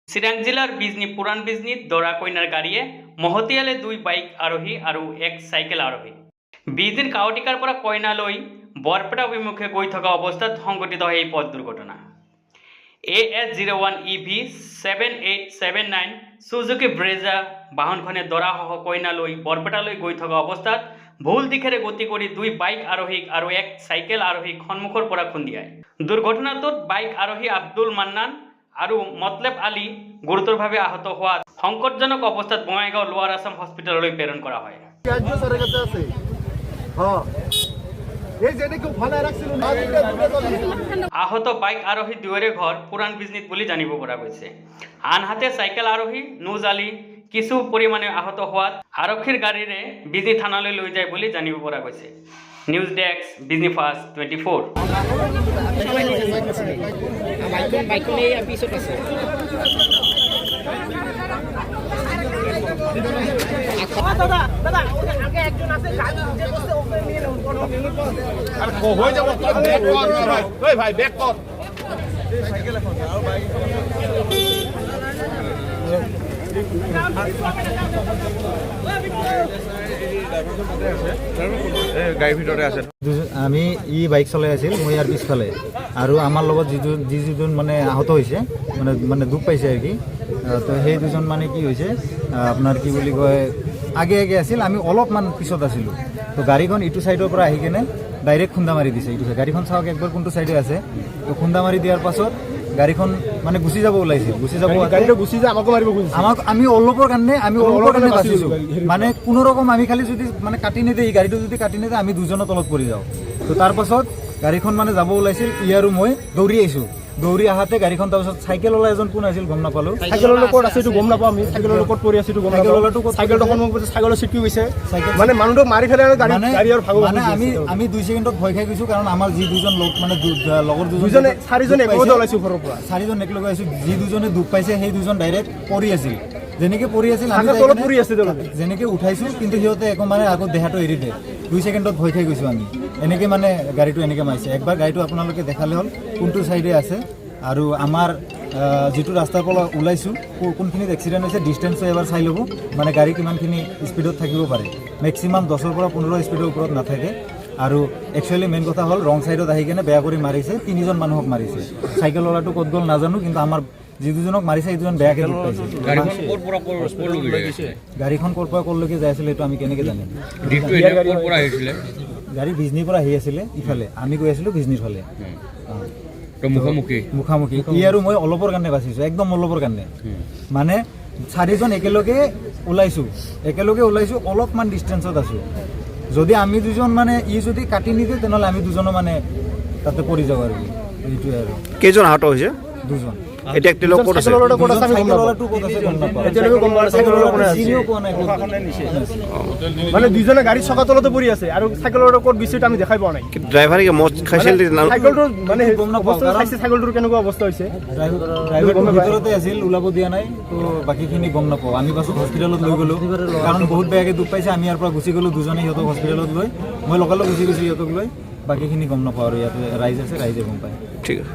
চিৰাং জিলাৰ বিজনী পুৰাণ বিজনীত দৰা কইনাৰ গাড়ীয়ে মহতিয়ালে 2 বাইক আৰোহী আৰু 1 চাইকেল আৰোহী। বিজনীৰ কাৱটিকাৰ পৰা কইনালৈ বৰপেটা অভিমুখে গৈ থকা অৱস্থাত সংঘটিত হয় এই পথ দুৰ্ঘটনা। AS01 EV 7879 সুজুকি ব্ৰেজা বাহনখনে দৰাসহ কইনালৈ বৰপেটালৈ গৈ থকা অৱস্থাত ভুল দিশেৰে গতি কৰি 2 বাইক আৰোহীক আৰু 1 চাইকেল আৰোহীক সন্মুখৰ পৰা খুন্দিয়ায়। দুৰ্ঘটনাটোত বাইক আৰোহী আব্দুল মান্নান আৰু মতলেব আলী গুৰুতৰভাৱে আহত হোৱাত সংকটজনক অৱস্থাত বঙাইগাঁও লোৱাৰ আছাম হস্পিটেললৈ প্ৰেৰণ কৰা হয়। আহত বাইক আৰোহী দুয়োৰে ঘৰ পুৰাণ বিজনীত বুলি জানিব পৰা গৈছে। আনহাতে চাইকেল আৰোহী নুজ আলী কিছু পৰিমাণে আহত হোৱাত আৰক্ষীৰ গাড়ীৰে বিজনী থানালৈ লৈ যায় বুলি জানিব পৰা গৈছে। News desk Bijni fast 24। গাড়ীৰ ভিতৰতে আছে। আমি বাইক চলাই আছিল, মই ইয়াৰ পিছফালে আৰু আমাৰ লগত যিজন মানে আহত হৈছে মানে দুখ পাইছে আৰু কি, তো সেই দুজন মানে কি হৈছে আপোনাৰ কি বুলি কয় আগে আছিল, আমি অলপমান পিছত আছিলোঁ। তো গাড়ীখন ইটো চাইডৰ পৰা আহি কেনে ডাইৰেক্ট খুন্দা মাৰি দিছে। ইটো গাড়ীখন চাওক একবাৰ কোনটো চাইডে আছে। তো খুন্দা মাৰি দিয়াৰ পাছত গাড়ীখন মানে গুচি যাব ওলাইছিল, আমি অলপৰ কাৰণে বাচিছোঁ। মানে কোনো ৰকম আমি খালি যদি মানে কাটি নিদিয়ে, গাড়ীটো যদি কাটি নিদিয়ে আমি দুজনৰ তলত পৰি যাওঁ। তো তাৰ পাছত গাড়ীখন মানে যাব ওলাইছিল, ই আৰু মই দৌৰি আহিছোঁ। দৌৰি আহাতে গাড়ীখন তাৰপিছত চাইকেল ওলাই এজন কোন আছিল গম নাপালো। চাইকেলৰ লগত আছে এইটো গম নাপাওঁ আমি, চাইকেলৰ লগত পৰি আছো গম নাপাওঁ। চাইকেলটো সন্মুখত চাইকেলৰ চিটকি গৈছে, মানে মানুহটো মাৰি ফেলে আৰু গাড়ী আৰু ভাগো। মানে আমি 2 ছেকেণ্ডত ভয় খাই গৈছোঁ, কাৰণ আমাৰ যি দুজন লোক মানে লগৰ চাৰিজন একেলগে ওলাইছোঁ ঘৰৰ পৰা, 4জন একেলগে আহিছোঁ। যি দুজনে দুখ পাইছে সেই দুজন ডাইৰেক্ট পৰি আছিল। যেনেকৈ পৰি আছিল আমি যেনেকৈ উঠাইছোঁ, কিন্তু সিহঁতে একো মানে আকৌ দেহাটো এৰি দিয়ে। 2 ছেকেণ্ডত ভয় খাই গৈছোঁ আমি। এনেকৈ মানে গাড়ীটো এনেকৈ মাৰিছে। একবাৰ গাড়ীটো আপোনালোকে দেখালে হ'ল কোনটো চাইডে আছে, আৰু আমাৰ যিটো ৰাস্তাৰ পৰা ওলাইছোঁ কোনখিনিত এক্সিডেণ্ট হৈছে ডিষ্টেঞ্চটো এবাৰ চাই ল'ব। মানে গাড়ী কিমানখিনি স্পীডত থাকিব পাৰে, মেক্সিমাম 10ৰ পৰা 15 স্পীডৰ ওপৰত নাথাকে। আৰু একচুৱেলি মেইন কথা হ'ল ৰং চাইডত আহি কেনে বেয়া কৰি মাৰিছে, 3জন মানুহক মাৰিছে। চাইকেলৱালাটো ক'ত গ'ল নাজানো, কিন্তু আমাৰ যি দুজনক মাৰিছে সেই দুজন বেয়াকৈ দুখ পাইছে। গাড়ীখন ক'ৰ পৰা ক'লৈকে যাই আছিলে এইটো আমি কেনেকৈ জানিম। গাড়ী বিজনীৰ পৰা আহি আছিলে ইফালে, আমি গৈ আছিলোঁ বিজনীৰ ফালে। মুখামুখি ই আৰু মই অলপৰ কাৰণে বাচিছোঁ, একদম অলপৰ কাৰণে। মানে 4জন একেলগে ওলাইছোঁ, অলপমান ডিষ্টেঞ্চত আছোঁ। যদি আমি দুজন মানে ই যদি কাটি নিদিয়ে তেনেহ'লে আমি দুজনো মানে তাতে পৰি যাওঁ আৰু এইটোৱে। আৰু কেইজন আহত হৈছে? 2জন। মানে 2জনে গাড়ীৰ চকা তলতে পৰি আছে আৰু চাইকেলৰ ক'ত গৈছে আমি দেখাই পোৱা নাই। ড্ৰাইভাৰে মদ খাইছিল, চাইকেলটো মানে চাইকেলটোৰ কেনেকুৱা অৱস্থা হৈছে? ড্ৰাইভাৰটো ভিতৰতে আছিল, ওলাব দিয়া নাই। তো বাকীখিনি গম নাপাওঁ। আমি পাছত হস্পিটেলত লৈ গ'লোঁ, কাৰণ বহুত বেয়াকৈ দুখ পাইছে। আমি ইয়াৰ পৰা গুচি গ'লোঁ, 2জনে সিহঁতক হস্পিটেলত লৈ, মই লগালগ গুচি গৈছোঁ সিহঁতক লৈ। বাকীখিনি গম নাপাওঁ, আৰু ইয়াতে ৰাইজ আছে, ৰাইজে গম পায়। ঠিক আছে।